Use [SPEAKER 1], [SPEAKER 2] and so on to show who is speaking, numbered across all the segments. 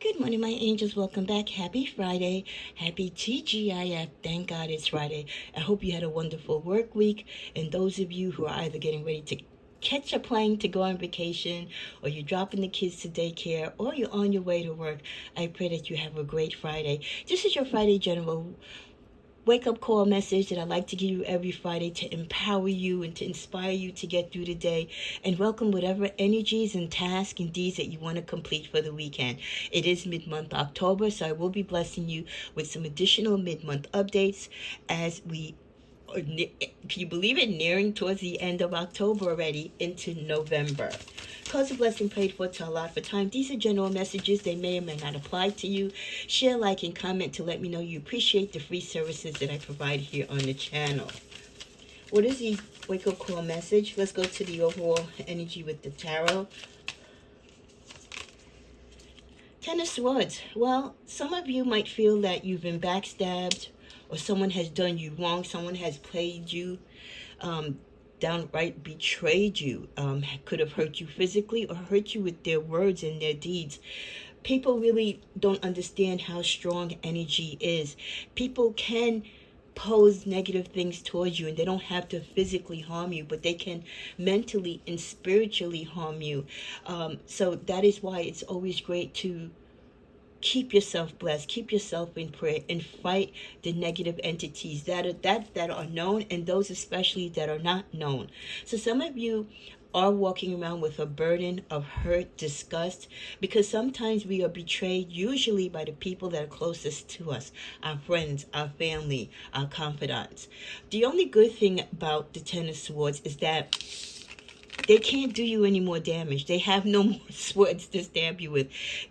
[SPEAKER 1] Good morning, my angels. Welcome back. Happy Friday. Happy TGIF. Thank God it's Friday. I hope you had a wonderful work week. And those of you who are either getting ready to catch a plane to go on vacation, or you're dropping the kids to daycare, or you're on your way to work, I pray that you have a great Friday. This is your Friday General wake-up call message that I like to give you every Friday to empower you and to inspire you to get through the day and welcome whatever energies and tasks and deeds that you want to complete for the weekend. It is mid-month October, so I will be blessing you with some additional mid-month updates as we can you believe it, nearing towards the end of October already into November. Cause a blessing prayed for to allot for time. These are general messages. They may or may not apply to you. Share, like, and comment to let me know you appreciate the free services that I provide here on the channel. What is the wake-up call message? Let's go to the overall energy with the tarot. Ten of Swords. Well, some of you might feel that you've been backstabbed, or someone has done you wrong. Someone has played you, downright betrayed you, could have hurt you physically or hurt you with their words and their deeds. People really don't understand how strong energy is. People can pose negative things towards you, and they don't have to physically harm you, but they can mentally and spiritually harm you. So that is why it's always great to keep yourself blessed, keep yourself in prayer, and fight the negative entities that are known, and those especially that are not known. So some of you are walking around with a burden of hurt, disgust, because sometimes we are betrayed, usually by the people that are closest to us, our friends, our family, our confidants. The only good thing about the Ten of Swords is that they can't do you any more damage. They have no more swords to stab you with.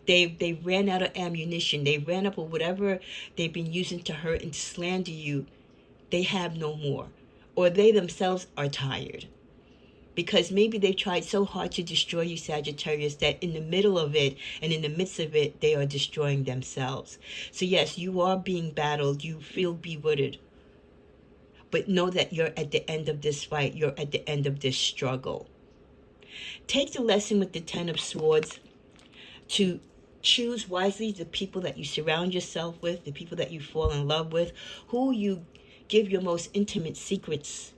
[SPEAKER 1] They ran out of ammunition. They ran up with whatever they've been using to hurt and to slander you. They have no more. Or they themselves are tired. Because maybe they've tried so hard to destroy you, Sagittarius, that in the middle of it and in the midst of it, they are destroying themselves. So yes, you are being battled. You feel bewildered. But know that you're at the end of this fight. You're at the end of this struggle. Take the lesson with the Ten of Swords to choose wisely the people that you surround yourself with, the people that you fall in love with, who you give your most intimate secrets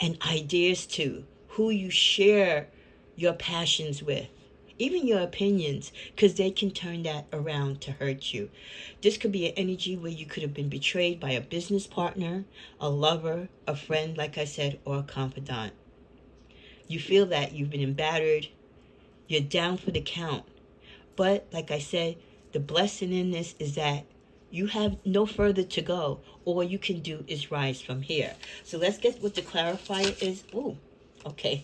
[SPEAKER 1] and ideas to, who you share your passions with, even your opinions, because they can turn that around to hurt you. This could be an energy where you could have been betrayed by a business partner, a lover, a friend, like I said, or a confidant. You feel that you've been embattered, you're down for the count. But like I said, the blessing in this is that you have no further to go. All you can do is rise from here. So let's get what the clarifier is. Ooh, okay.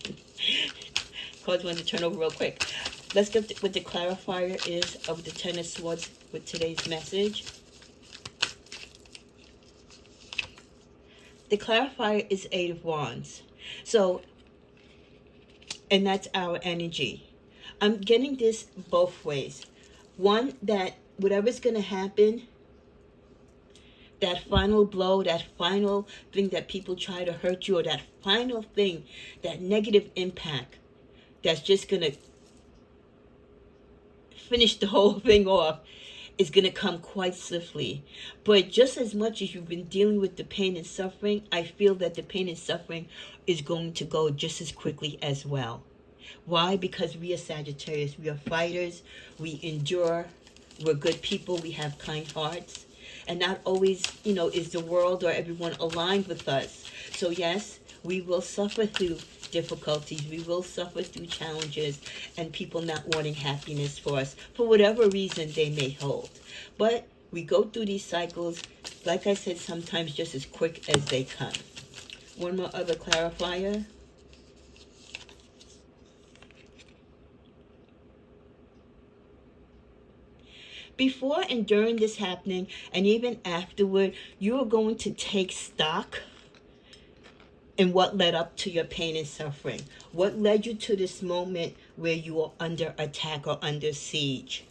[SPEAKER 1] Cards want to turn over real quick. Let's get what the clarifier is of the Ten of Swords with today's message. The clarifier is Eight of Wands. So, and that's our energy. I'm getting this both ways. One, that whatever's going to happen, that final blow, that final thing that people try to hurt you, or that final thing, that negative impact that's just going to finish the whole thing off, is going to come quite swiftly. But just as much as you've been dealing with the pain and suffering, I feel that the pain and suffering is going to go just as quickly as well. Why? Because we are Sagittarius. We are fighters. We endure. We're good people. We have kind hearts. And not always, is the world or everyone aligned with us. So yes, we will suffer through difficulties. We will suffer through challenges and people not wanting happiness for us for whatever reason they may hold. But we go through these cycles, like I said, sometimes just as quick as they come. One more other clarifier. Before and during this happening, and even afterward, you are going to take stock in what led up to your pain and suffering. What led you to this moment where you are under attack or under siege?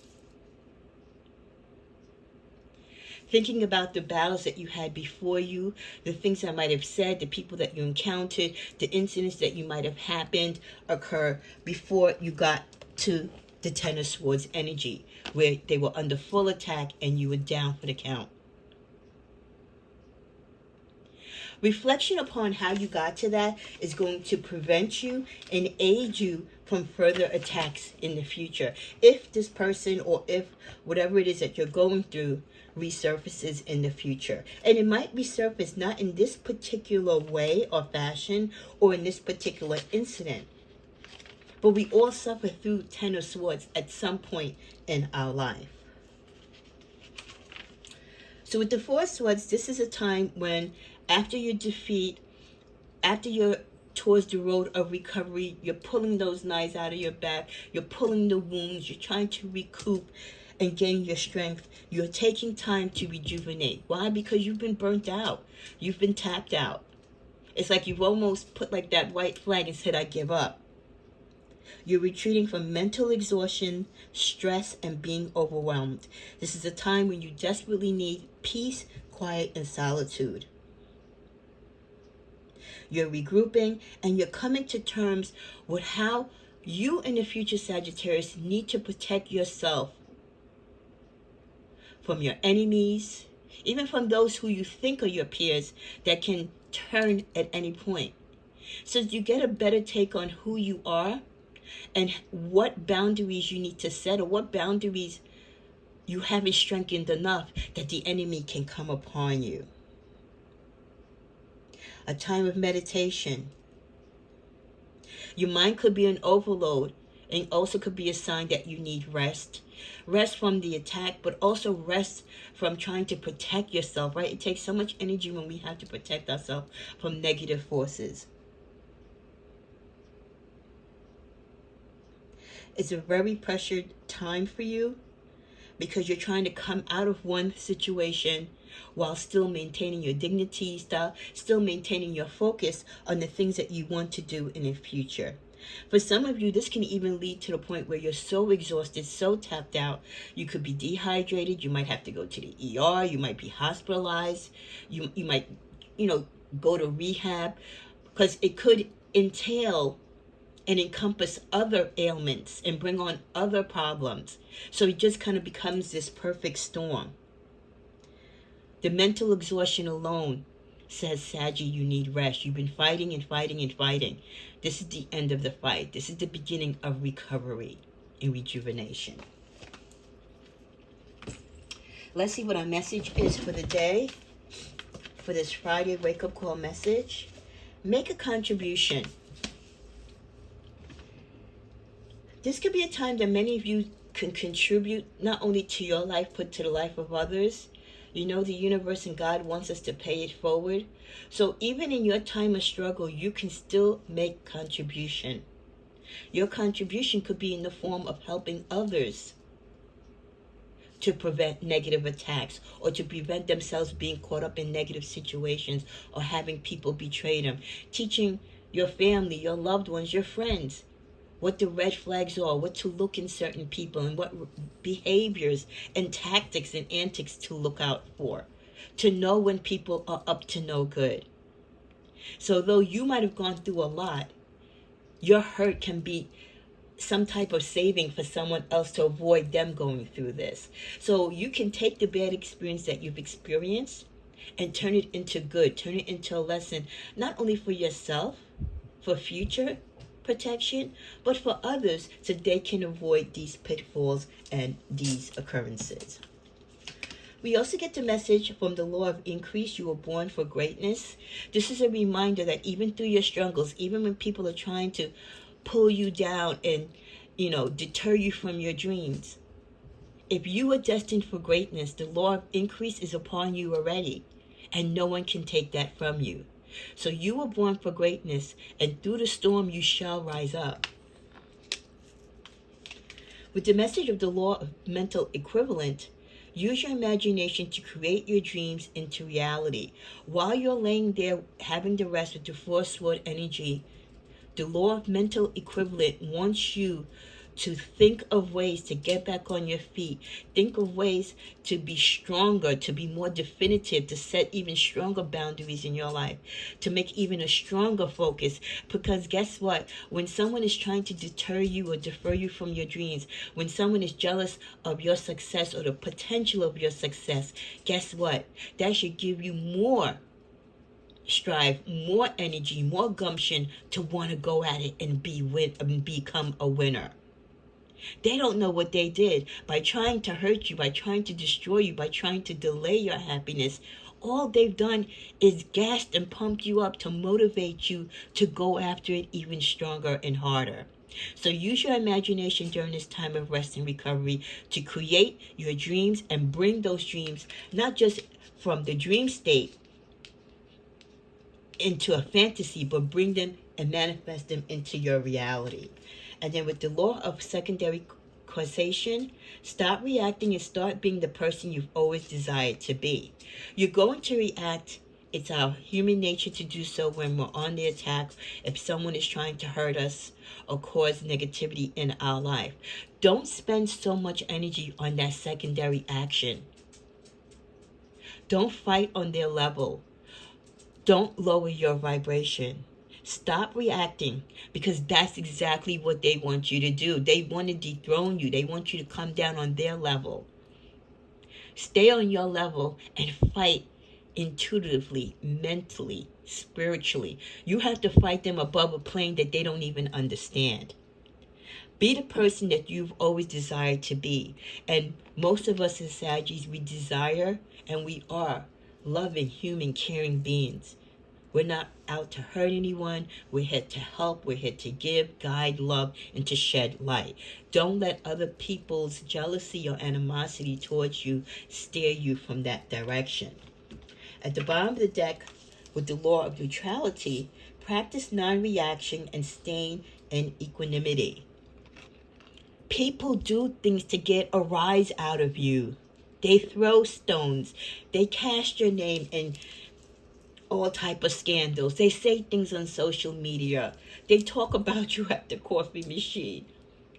[SPEAKER 1] Thinking about the battles that you had before you, the things I might have said, the people that you encountered, the incidents that you might have happened occur before you got to the Ten of Swords energy, where they were under full attack and you were down for the count. Reflection upon how you got to that is going to prevent you and aid you from further attacks in the future. If this person, or if whatever it is that you're going through, resurfaces in the future. And it might resurface not in this particular way or fashion or in this particular incident. But we all suffer through Ten of Swords at some point in our life. So with the Four of Swords, this is a time when after your defeat, after you're towards the road of recovery, you're pulling those knives out of your back, you're pulling the wounds, you're trying to recoup and gain your strength. You're taking time to rejuvenate. Why? Because you've been burnt out. You've been tapped out. It's like you've almost put like that white flag and said, I give up. You're retreating from mental exhaustion, stress, and being overwhelmed. This is a time when you desperately need peace, quiet, and solitude. You're regrouping and you're coming to terms with how you in the future, Sagittarius, need to protect yourself from your enemies, even from those who you think are your peers that can turn at any point. So you get a better take on who you are and what boundaries you need to set, or what boundaries you haven't strengthened enough that the enemy can come upon you. A time of meditation. Your mind could be an overload and also could be a sign that you need rest. Rest from the attack, but also rest from trying to protect yourself, right? It takes so much energy when we have to protect ourselves from negative forces. It's a very pressured time for you because you're trying to come out of one situation while still maintaining your dignity, still maintaining your focus on the things that you want to do in the future. For some of you, this can even lead to the point where you're so exhausted, so tapped out, you could be dehydrated, you might have to go to the ER, you might be hospitalized, you might, go to rehab, because it could entail and encompass other ailments and bring on other problems. So it just kind of becomes this perfect storm. The mental exhaustion alone says, Saggy, you need rest. You've been fighting and fighting and fighting. This is the end of the fight. This is the beginning of recovery and rejuvenation. Let's see what our message is for the day. For this Friday wake-up call message. Make a contribution. This could be a time that many of you can contribute not only to your life, but to the life of others. You know, the universe and God wants us to pay it forward. So even in your time of struggle, you can still make contribution. Your contribution could be in the form of helping others to prevent negative attacks, or to prevent themselves being caught up in negative situations, or having people betray them. Teaching your family, your loved ones, your friends, what the red flags are, what to look in certain people, and what behaviors and tactics and antics to look out for, to know when people are up to no good. So though you might have gone through a lot, your hurt can be some type of saving for someone else to avoid them going through this. So you can take the bad experience that you've experienced and turn it into good, turn it into a lesson, not only for yourself, for future protection, but for others, so they can avoid these pitfalls and these occurrences. We also get the message from the law of increase. You were born for greatness. This is a reminder that even through your struggles, even when people are trying to pull you down and, deter you from your dreams, if you are destined for greatness, the law of increase is upon you already, and no one can take that from you. So you were born for greatness, and through the storm you shall rise up. With the message of the law of mental equivalent, use your imagination to create your dreams into reality. While you're laying there having the rest with the Four Sword energy, the law of mental equivalent wants you to think of ways to get back on your feet. Think of ways to be stronger, to be more definitive, to set even stronger boundaries in your life, to make even a stronger focus. Because guess what? When someone is trying to deter you or defer you from your dreams, when someone is jealous of your success or the potential of your success, guess what? That should give you more strive, more energy, more gumption to want to go at it and become a winner. They don't know what they did by trying to hurt you, by trying to destroy you, by trying to delay your happiness. All they've done is gassed and pumped you up to motivate you to go after it even stronger and harder. So use your imagination during this time of rest and recovery to create your dreams and bring those dreams not just from the dream state into a fantasy, but bring them and manifest them into your reality. And then with the law of secondary causation, stop reacting and start being the person you've always desired to be. You're going to react. It's our human nature to do so when we're on the attack, if someone is trying to hurt us or cause negativity in our life. Don't spend so much energy on that secondary action. Don't fight on their level. Don't lower your vibration. Stop reacting, because that's exactly what they want you to do. They want to dethrone you. They want you to come down on their level. Stay on your level and fight intuitively, mentally, spiritually. You have to fight them above a plane that they don't even understand. Be the person that you've always desired to be. And most of us as Saggies, we desire and we are loving, human, caring beings. We're not out to hurt anyone. We're here to help. We're here to give, guide, love, and to shed light. Don't let other people's jealousy or animosity towards you steer you from that direction. At the bottom of the deck, with the law of neutrality, practice non-reaction and staying in equanimity. People do things to get a rise out of you. They throw stones. They cast your name in all type of scandals. They say things on social media. They talk about you at the coffee machine,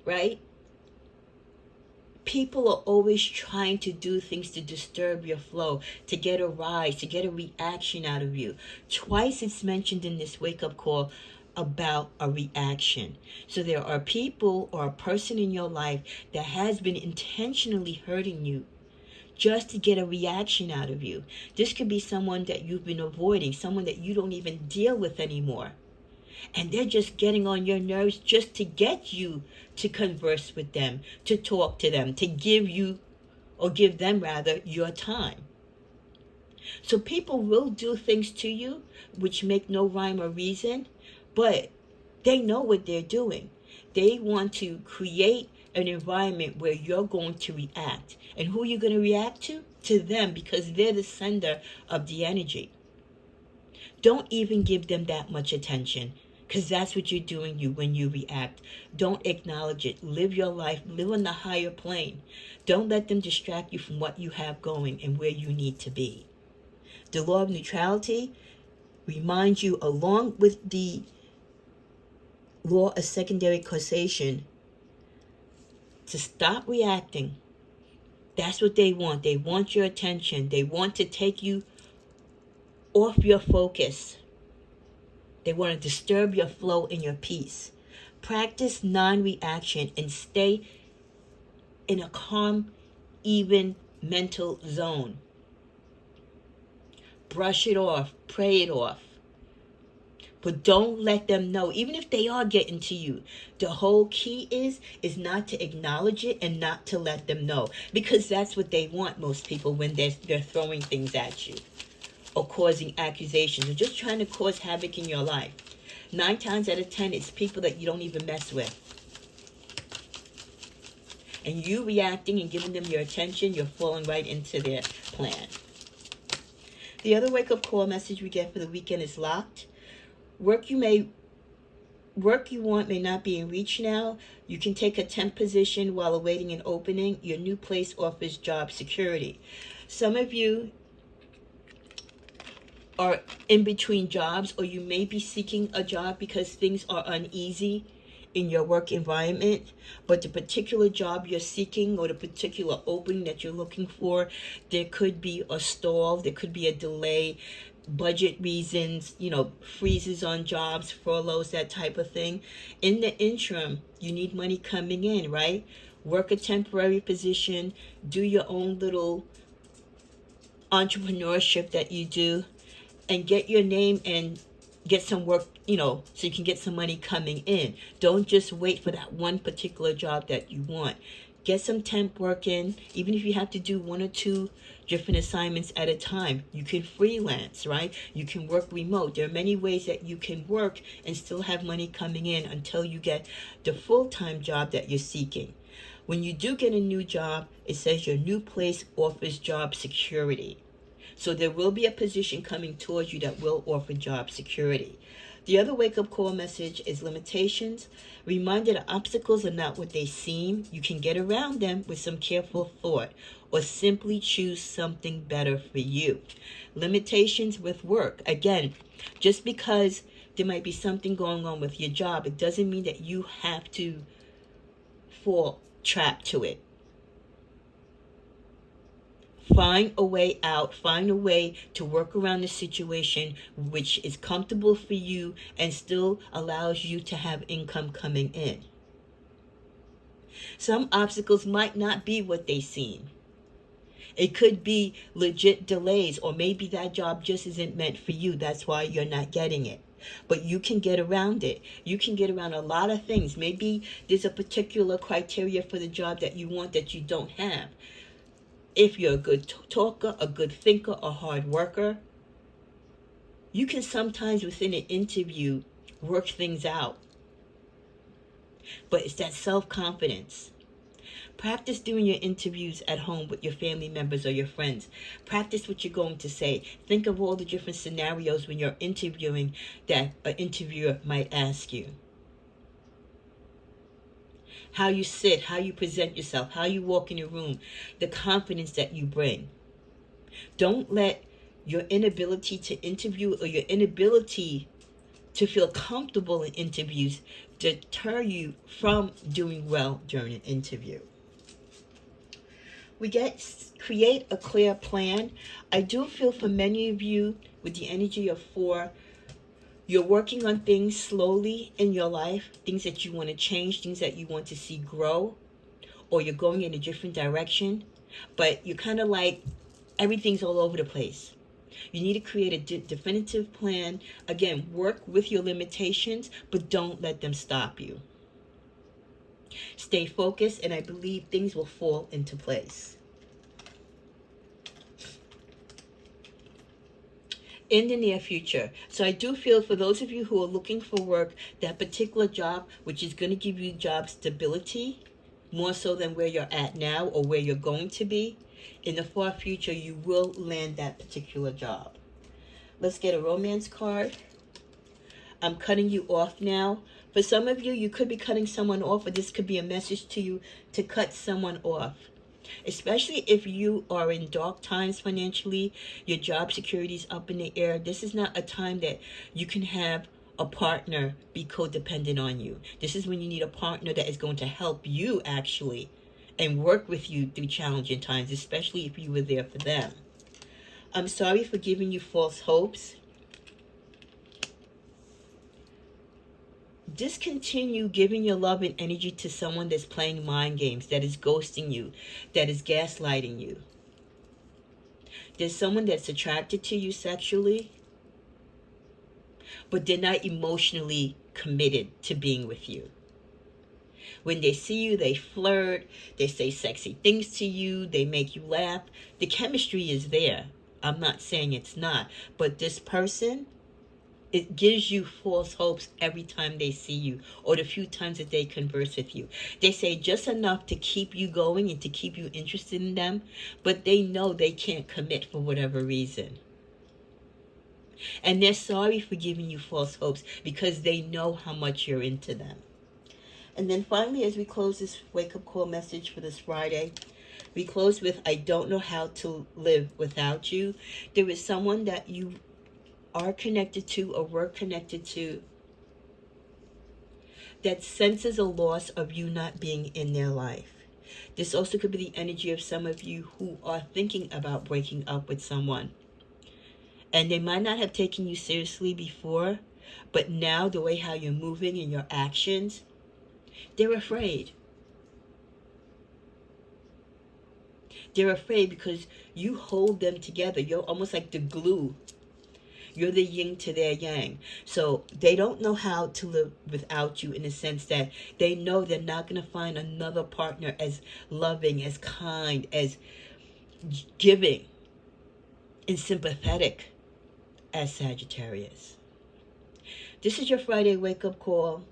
[SPEAKER 1] right? People are always trying to do things to disturb your flow, to get a rise, to get a reaction out of you. Twice it's mentioned in this wake-up call about a reaction. So there are people or a person in your life that has been intentionally hurting you just to get a reaction out of you. This could be someone that you've been avoiding, someone that you don't even deal with anymore. And they're just getting on your nerves just to get you to converse with them, to talk to them, to give you, or give them rather, your time. So people will do things to you which make no rhyme or reason, but they know what they're doing. They want to create an environment where you're going to react. And who are you going to react to? To them, because they're the sender of the energy. Don't even give them that much attention, because that's what you're doing when you react. Don't acknowledge it. Live your life. Live on the higher plane. Don't let them distract you from what you have going and where you need to be. The law of neutrality reminds you, along with the law of secondary causation, to stop reacting. That's what they want. They want your attention. They want to take you off your focus. They want to disturb your flow and your peace. Practice non-reaction and stay in a calm, even mental zone. Brush it off. Pray it off. But don't let them know, even if they are getting to you. The whole key is not to acknowledge it and not to let them know. Because that's what they want, most people, when they're throwing things at you or causing accusations or just trying to cause havoc in your life. 9 times out of 10, it's people that you don't even mess with. And you reacting and giving them your attention, you're falling right into their plan. The other wake-up call message we get for the weekend is locked. Work you want may not be in reach now. You can take a temp position while awaiting an opening. Your new place offers job security. Some of you are in between jobs, or you may be seeking a job because things are uneasy in your work environment, but the particular job you're seeking or the particular opening that you're looking for, there could be a stall, there could be a delay, budget reasons, freezes on jobs, furloughs, that type of thing. In the interim, you need money coming in, right? Work a temporary position, do your own little entrepreneurship that you do, and get your name and get some work, so you can get some money coming in. Don't just wait for that one particular job that you want. Get some temp work in, even if you have to do 1 or 2 different assignments at a time. You can freelance, right? You can work remote. There are many ways that you can work and still have money coming in until you get the full-time job that you're seeking. When you do get a new job, it says your new place offers job security. So there will be a position coming towards you that will offer job security. The other wake-up call message is limitations. Reminder that obstacles are not what they seem. You can get around them with some careful thought or simply choose something better for you. Limitations with work. Again, just because there might be something going on with your job, it doesn't mean that you have to fall trapped to it. Find a way out. Find a way to work around the situation which is comfortable for you and still allows you to have income coming in. Some obstacles might not be what they seem. It could be legit delays, or maybe that job just isn't meant for you. That's why you're not getting it. But you can get around it. You can get around a lot of things. Maybe there's a particular criteria for the job that you want that you don't have. If you're a good talker, a good thinker, a hard worker, you can sometimes within an interview work things out. But it's that self-confidence. Practice doing your interviews at home with your family members or your friends. Practice what you're going to say. Think of all the different scenarios when you're interviewing that an interviewer might ask you. How you sit, how you present yourself, how you walk in your room, the confidence that you bring. Don't let your inability to interview or your inability to feel comfortable in interviews deter you from doing well during an interview. Create a clear plan. I do feel for many of you with the energy of 4, you're working on things slowly in your life, things that you want to change, things that you want to see grow, or you're going in a different direction, but you're kind of like everything's all over the place. You need to create a definitive plan. Again, work with your limitations, but don't let them stop you. Stay focused, and I believe things will fall into place. In the near future. So I do feel for those of you who are looking for work, that particular job, which is going to give you job stability, more so than where you're at now or where you're going to be, in the far future, you will land that particular job. Let's get a romance card. I'm cutting you off now. For some of you, you could be cutting someone off, or this could be a message to you to cut someone off. Especially if you are in dark times financially, your job security is up in the air. This is not a time that you can have a partner be codependent on you. This is when you need a partner that is going to help you actually and work with you through challenging times, especially if you were there for them. I'm sorry for giving you false hopes. Discontinue giving your love and energy to someone that's playing mind games, that is ghosting you, that is gaslighting you. There's someone that's attracted to you sexually, but they're not emotionally committed to being with you. When they see you, they flirt, they say sexy things to you, they make you laugh. The chemistry is there. I'm not saying it's not, but this person, it gives you false hopes every time they see you or the few times that they converse with you. They say just enough to keep you going and to keep you interested in them, but they know they can't commit for whatever reason. And they're sorry for giving you false hopes because they know how much you're into them. And then finally, as we close this wake-up call message for this Friday, we close with, I don't know how to live without you. There is someone that you are connected to or were connected to that senses a loss of you not being in their life. This also could be the energy of some of you who are thinking about breaking up with someone. And they might not have taken you seriously before, but now the way how you're moving and your actions, they're afraid. They're afraid because you hold them together. You're almost like the glue. You're the yin to their yang. So they don't know how to live without you, in the sense that they know they're not going to find another partner as loving, as kind, as giving, and sympathetic as Sagittarius. This is your Friday wake-up call.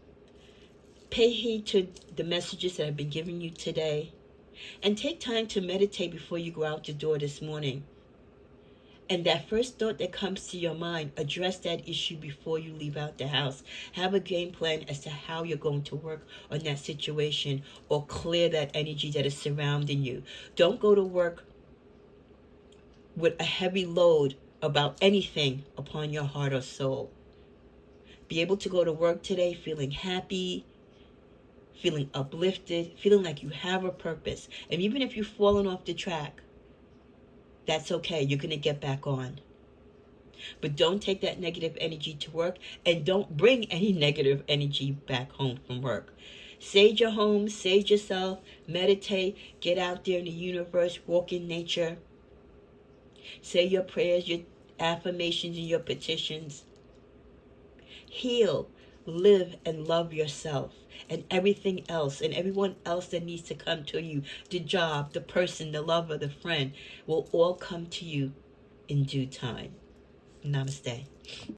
[SPEAKER 1] Pay heed to the messages that I've been giving you today. And take time to meditate before you go out the door this morning. And that first thought that comes to your mind, address that issue before you leave out the house. Have a game plan as to how you're going to work on that situation, or clear that energy that is surrounding you. Don't go to work with a heavy load about anything upon your heart or soul. Be able to go to work today feeling happy, feeling uplifted, feeling like you have a purpose. And even if you've fallen off the track, that's okay. You're going to get back on. But don't take that negative energy to work, and don't bring any negative energy back home from work. Sage your home, sage yourself, meditate, get out there in the universe, walk in nature. Say your prayers, your affirmations, and your petitions. Heal, live, and love yourself, and everything else, and everyone else that needs to come to you. The job, the person, the lover, the friend will all come to you in due time. Namaste.